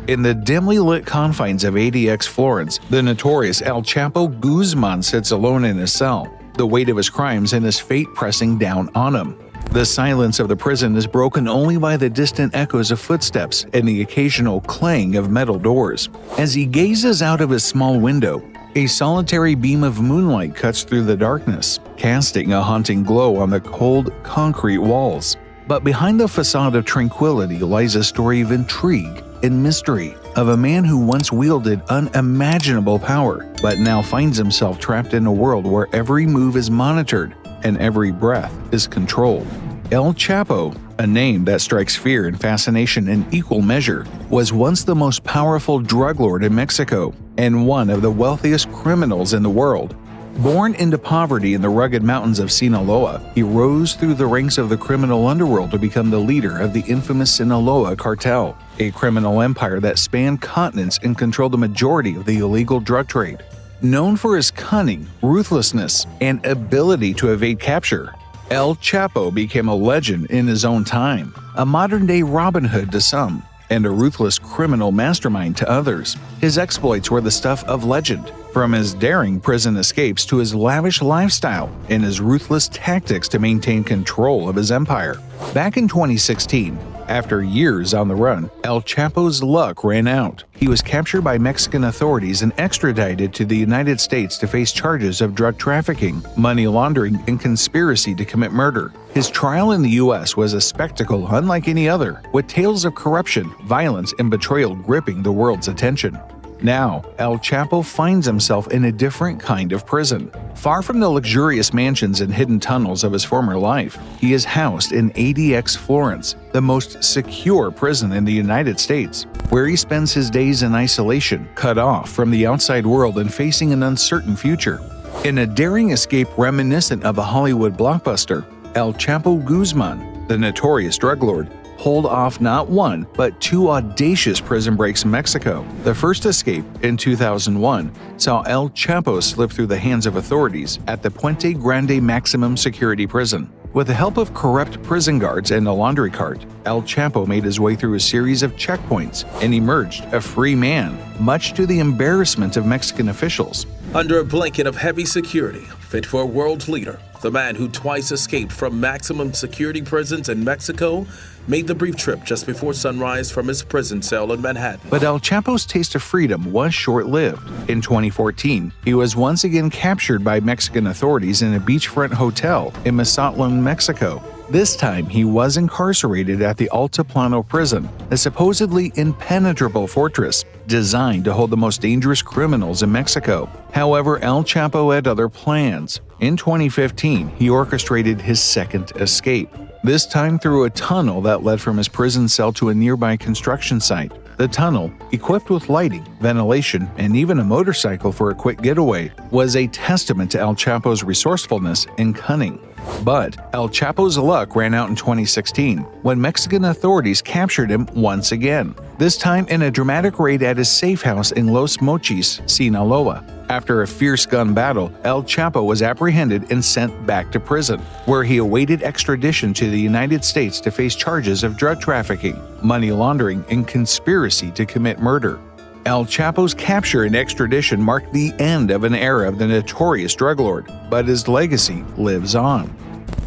In the dimly lit confines of ADX Florence, the notorious Chapo Guzmán sits alone in his cell, the weight of his crimes and his fate pressing down on him. The silence of the prison is broken only by the distant echoes of footsteps and the occasional clang of metal doors. As he gazes out of his small window, a solitary beam of moonlight cuts through the darkness, casting a haunting glow on the cold, concrete walls. But behind the facade of tranquility lies a story of intrigue and mystery, of a man who once wielded unimaginable power, but now finds himself trapped in a world where every move is monitored and every breath is controlled. El Chapo, a name that strikes fear and fascination in equal measure, was once the most powerful drug lord in Mexico and one of the wealthiest criminals in the world. Born into poverty in the rugged mountains of Sinaloa, he rose through the ranks of the criminal underworld to become the leader of the infamous Sinaloa cartel, a criminal empire that spanned continents and controlled the majority of the illegal drug trade. Known for his cunning, ruthlessness, and ability to evade capture, El Chapo became a legend in his own time, a modern-day Robin Hood to some, and a ruthless criminal mastermind to others. His exploits were the stuff of legend, from his daring prison escapes to his lavish lifestyle and his ruthless tactics to maintain control of his empire. Back in 2016, after years on the run, El Chapo's luck ran out. He was captured by Mexican authorities and extradited to the United States to face charges of drug trafficking, money laundering, and conspiracy to commit murder. His trial in the U.S. was a spectacle unlike any other, with tales of corruption, violence, and betrayal gripping the world's attention. Now, El Chapo finds himself in a different kind of prison. Far from the luxurious mansions and hidden tunnels of his former life, he is housed in ADX Florence, the most secure prison in the United States, where he spends his days in isolation, cut off from the outside world and facing an uncertain future. In a daring escape reminiscent of a Hollywood blockbuster, El Chapo Guzmán, the notorious drug lord, pulled off not one, but two audacious prison breaks in Mexico. The first escape, in 2001, saw El Chapo slip through the hands of authorities at the Puente Grande maximum security prison. With the help of corrupt prison guards and a laundry cart, El Chapo made his way through a series of checkpoints and emerged a free man, much to the embarrassment of Mexican officials. Under a blanket of heavy security, fit for a world leader, the man who twice escaped from maximum security prisons in Mexico made the brief trip just before sunrise from his prison cell in Manhattan. But El Chapo's taste of freedom was short-lived. In 2014, he was once again captured by Mexican authorities in a beachfront hotel in Mazatlan, Mexico. This time, he was incarcerated at the Altiplano prison, a supposedly impenetrable fortress designed to hold the most dangerous criminals in Mexico. However, El Chapo had other plans. In 2015, he orchestrated his second escape, this time through a tunnel that led from his prison cell to a nearby construction site. The tunnel, equipped with lighting, ventilation, and even a motorcycle for a quick getaway, was a testament to El Chapo's resourcefulness and cunning. But El Chapo's luck ran out in 2016 when Mexican authorities captured him once again, this time in a dramatic raid at his safe house in Los Mochis, Sinaloa. After a fierce gun battle, El Chapo was apprehended and sent back to prison, where he awaited extradition to the United States to face charges of drug trafficking, money laundering, and conspiracy to commit murder. El Chapo's capture and extradition marked the end of an era of the notorious drug lord, but his legacy lives on.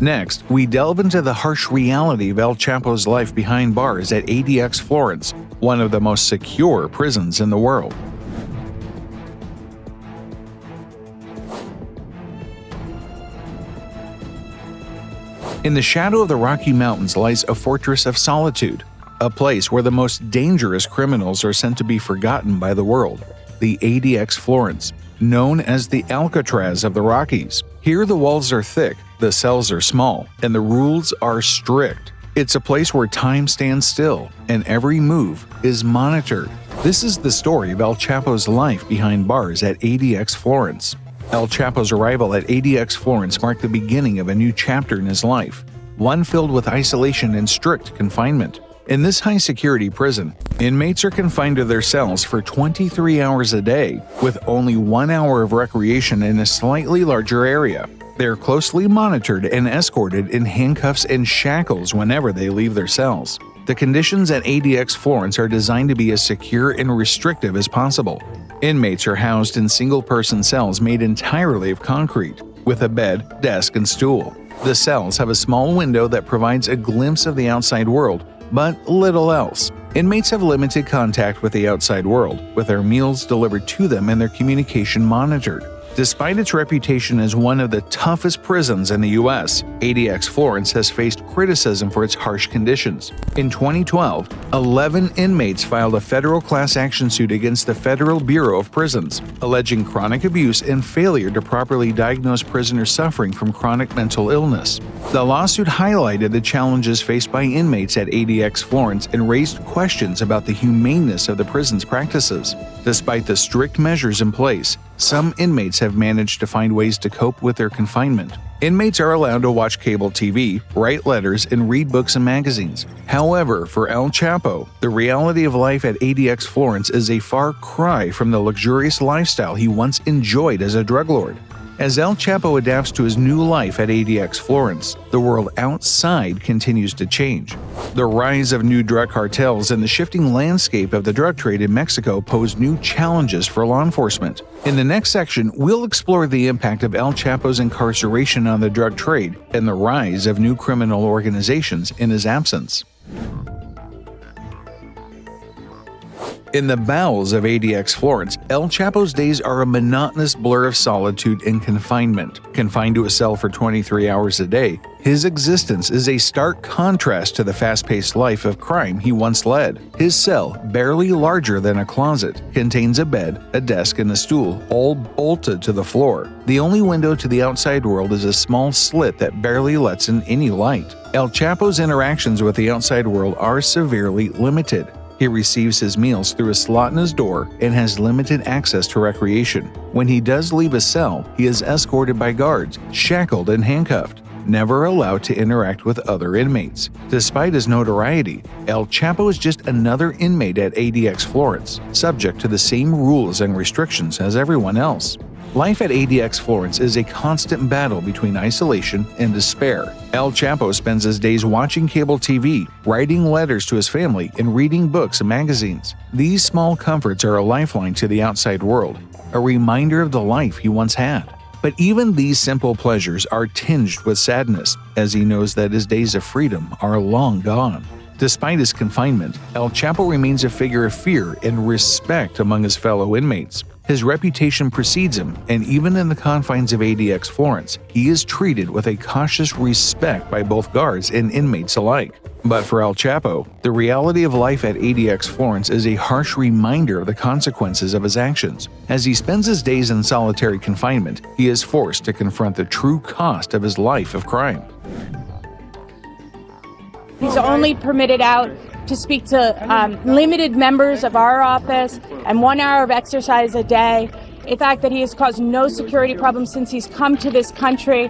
Next, we delve into the harsh reality of El Chapo's life behind bars at ADX Florence, one of the most secure prisons in the world. In the shadow of the Rocky Mountains lies a fortress of solitude, a place where the most dangerous criminals are sent to be forgotten by the world, the ADX Florence, known as the Alcatraz of the Rockies. Here the walls are thick, the cells are small, and the rules are strict. It's a place where time stands still, and every move is monitored. This is the story of El Chapo's life behind bars at ADX Florence. El Chapo's arrival at ADX Florence marked the beginning of a new chapter in his life, one filled with isolation and strict confinement. In this high-security prison, inmates are confined to their cells for 23 hours a day, with only 1 hour of recreation in a slightly larger area. They are closely monitored and escorted in handcuffs and shackles whenever they leave their cells. The conditions at ADX Florence are designed to be as secure and restrictive as possible. Inmates are housed in single-person cells made entirely of concrete, with a bed, desk, and stool. The cells have a small window that provides a glimpse of the outside world, but little else. Inmates have limited contact with the outside world, with their meals delivered to them and their communication monitored. Despite its reputation as one of the toughest prisons in the U.S., ADX Florence has faced criticism for its harsh conditions. In 2012, 11 inmates filed a federal class action suit against the Federal Bureau of Prisons, alleging chronic abuse and failure to properly diagnose prisoners suffering from chronic mental illness. The lawsuit highlighted the challenges faced by inmates at ADX Florence and raised questions about the humaneness of the prison's practices. Despite the strict measures in place, some inmates have managed to find ways to cope with their confinement. Inmates are allowed to watch cable TV, write letters, and read books and magazines. However, for El Chapo, the reality of life at ADX Florence is a far cry from the luxurious lifestyle he once enjoyed as a drug lord. As El Chapo adapts to his new life at ADX Florence, the world outside continues to change. The rise of new drug cartels and the shifting landscape of the drug trade in Mexico pose new challenges for law enforcement. In the next section, we'll explore the impact of El Chapo's incarceration on the drug trade and the rise of new criminal organizations in his absence. In the bowels of ADX Florence, El Chapo's days are a monotonous blur of solitude and confinement. Confined to a cell for 23 hours a day, his existence is a stark contrast to the fast-paced life of crime he once led. His cell, barely larger than a closet, contains a bed, a desk, and a stool, all bolted to the floor. The only window to the outside world is a small slit that barely lets in any light. El Chapo's interactions with the outside world are severely limited. He receives his meals through a slot in his door and has limited access to recreation. When he does leave a cell, he is escorted by guards, shackled and handcuffed, never allowed to interact with other inmates. Despite his notoriety, El Chapo is just another inmate at ADX Florence, subject to the same rules and restrictions as everyone else. Life at ADX Florence is a constant battle between isolation and despair. El Chapo spends his days watching cable TV, writing letters to his family, and reading books and magazines. These small comforts are a lifeline to the outside world, a reminder of the life he once had. But even these simple pleasures are tinged with sadness, as he knows that his days of freedom are long gone. Despite his confinement, El Chapo remains a figure of fear and respect among his fellow inmates. His reputation precedes him, and even in the confines of ADX Florence, he is treated with a cautious respect by both guards and inmates alike. But for El Chapo, the reality of life at ADX Florence is a harsh reminder of the consequences of his actions. As he spends his days in solitary confinement, he is forced to confront the true cost of his life of crime. He's only permitted out to speak to limited members of our office and 1 hour of exercise a day. The fact that he has caused no security problems since he's come to this country.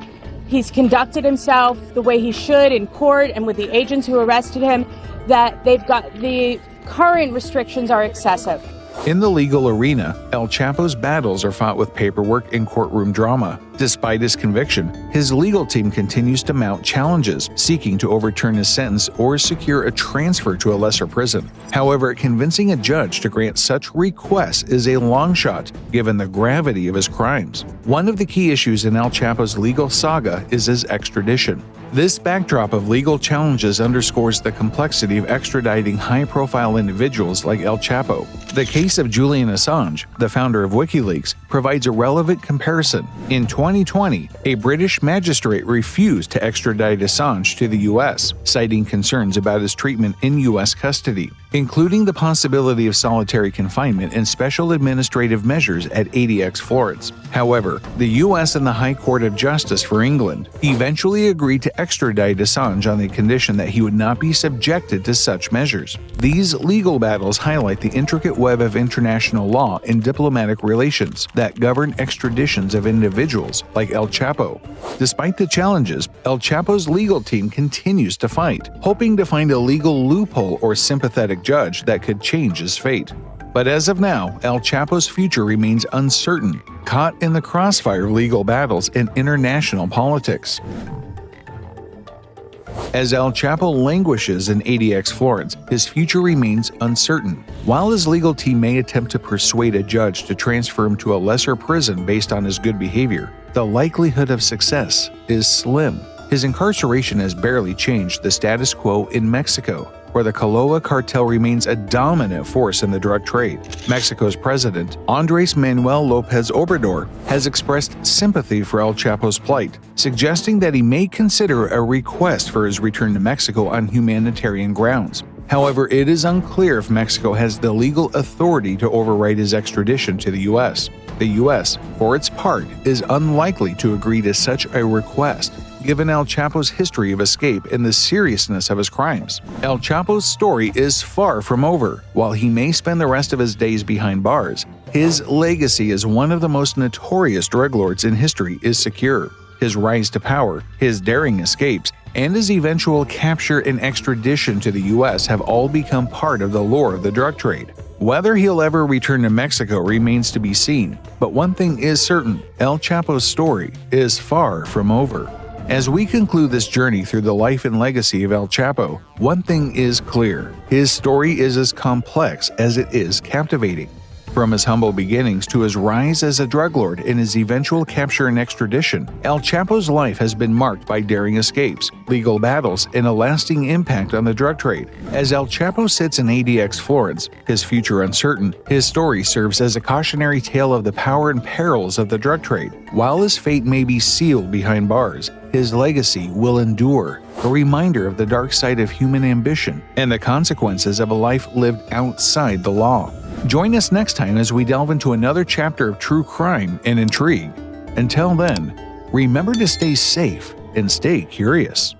He's conducted himself the way he should in court and with the agents who arrested him, that the current restrictions are excessive. In the legal arena, El Chapo's battles are fought with paperwork and courtroom drama. Despite his conviction, his legal team continues to mount challenges, seeking to overturn his sentence or secure a transfer to a lesser prison. However, convincing a judge to grant such requests is a long shot, given the gravity of his crimes. One of the key issues in El Chapo's legal saga is his extradition. This backdrop of legal challenges underscores the complexity of extraditing high-profile individuals like El Chapo. The case of Julian Assange, the founder of WikiLeaks, provides a relevant comparison. In 2020, a British magistrate refused to extradite Assange to the U.S., citing concerns about his treatment in U.S. custody, including the possibility of solitary confinement and special administrative measures at ADX Florence. However, the U.S. and the High Court of Justice for England eventually agreed to extradite Assange on the condition that he would not be subjected to such measures. These legal battles highlight the intricate web of international law and diplomatic relations that govern extraditions of individuals like El Chapo. Despite the challenges, El Chapo's legal team continues to fight, hoping to find a legal loophole or sympathetic judge that could change his fate. But as of now, El Chapo's future remains uncertain, caught in the crossfire of legal battles and international politics. As El Chapo languishes in ADX Florence, his future remains uncertain. While his legal team may attempt to persuade a judge to transfer him to a lesser prison based on his good behavior, the likelihood of success is slim. His incarceration has barely changed the status quo in Mexico, where the Sinaloa cartel remains a dominant force in the drug trade. Mexico's president, Andres Manuel López Obrador, has expressed sympathy for El Chapo's plight, suggesting that he may consider a request for his return to Mexico on humanitarian grounds. However, it is unclear if Mexico has the legal authority to override his extradition to the U.S. The U.S., for its part, is unlikely to agree to such a request, given El Chapo's history of escape and the seriousness of his crimes. El Chapo's story is far from over. While he may spend the rest of his days behind bars, his legacy as one of the most notorious drug lords in history is secure. His rise to power, his daring escapes, and his eventual capture and extradition to the U.S. have all become part of the lore of the drug trade. Whether he'll ever return to Mexico remains to be seen, but one thing is certain: El Chapo's story is far from over. As we conclude this journey through the life and legacy of El Chapo, one thing is clear: his story is as complex as it is captivating. From his humble beginnings to his rise as a drug lord and his eventual capture and extradition, El Chapo's life has been marked by daring escapes, legal battles, and a lasting impact on the drug trade. As El Chapo sits in ADX Florence, his future uncertain, his story serves as a cautionary tale of the power and perils of the drug trade. While his fate may be sealed behind bars, his legacy will endure, a reminder of the dark side of human ambition and the consequences of a life lived outside the law. Join us next time as we delve into another chapter of true crime and intrigue. Until then, remember to stay safe and stay curious.